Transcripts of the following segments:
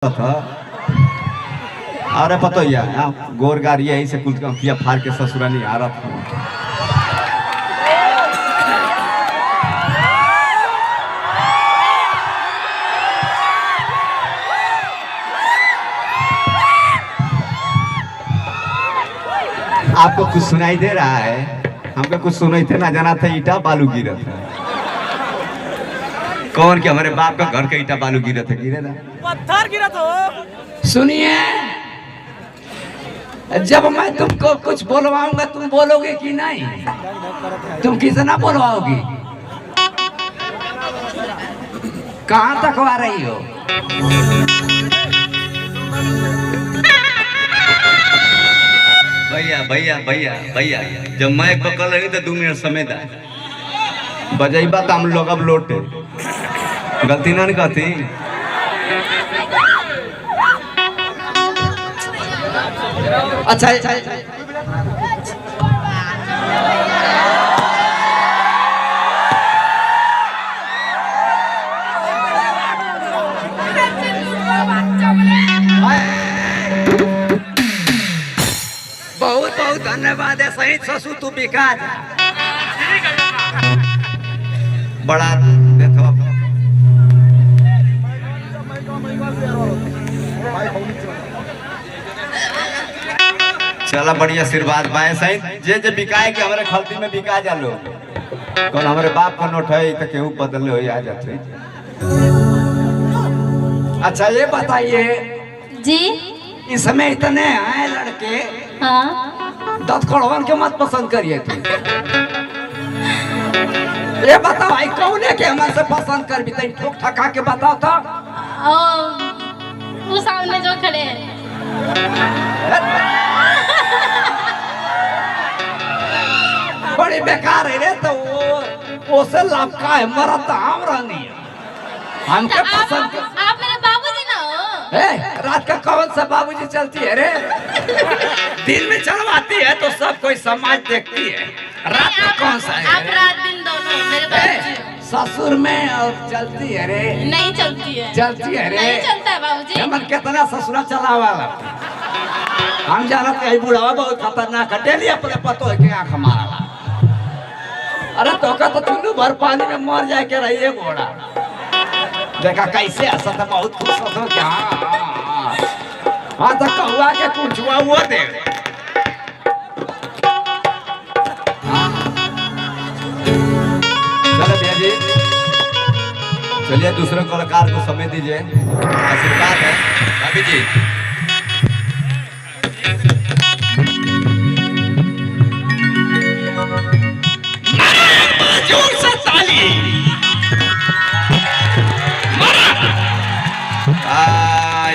लगता था। अरे पता यार गोर गाड़ी यही से कुल किया फाड़ के ससुरा नहीं आ रहा था। आपको कुछ सुनाई दे रहा है? हमको कुछ सुनाई थे ना, जाना था ईटा बालू गिरा था। कौन के हमारे बाप का घर का ईटा बालू गिरा था? गिरे था, पत्थर गिरा तो। सुनिए, जब मैं तुमको कुछ बोलवाऊंगा तुम बोलोगे कि नहीं? तुम कितना बोलवाओगी? कहाँ तक आ रही हो? भैया भैया भैया भैया, जब मैं पकड़ रही तो 2 मिनट समय था बजेबा तो हम लोग अब लौटे। गलती ना कहती। अच्छा बहुत बहुत धन्यवाद है। सही ससुर तू बिका जा। बड़ा देखो चला बढ़िया आशीर्वाद पाए सही जे जे बिकाए कि हमारे खलती में बिका जा लो। कौन हमारे बाप का नोट है तो केहू बदले हो आ जाते। अच्छा ये बताइए जी, इस समय इतने आए लड़के, हाँ, दत्तकड़वन के मत पसंद करिए तुम। ये बताओ भाई कौन है कि हमारे से पसंद कर भी तई ठोक ठका के बताओ तो। वो सामने जो खड़े हैं। बड़ी बेकार है रे, तो वो से लाभ का है, मरा तो हम रहनी है हमके पसंद कर। आप मेरे बाबूजी ना हो। रात का कौन सा बाबूजी चलती है रे? दिन में चलवाती है तो सब कोई समाज देखती है, रात में कौन सा है? आप रात दिन दोनों मेरे बाबूजी। ससुर में और चलती है रे? नहीं चलती है। चलती है रे? नहीं चलता है बाबूजी। हमन कितना ससुरा चलावा हम जानते हैं। बुढ़ावा बहुत खतरनाक है, डेली अपने पतो है कि आँख मारा। अरे तो का तो चुल्लू भर पानी में मर जाए के रहिए घोड़ा। देखा कैसे ऐसा था, बहुत खुश हो क्या? हाँ तो कहुआ के कुछ हुआ वो दे। चलो भैया जी, चलिए दूसरे कलाकार को समय दीजिए। आशीर्वाद है भाभी जी। जोर से ताली।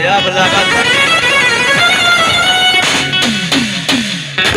अब लगा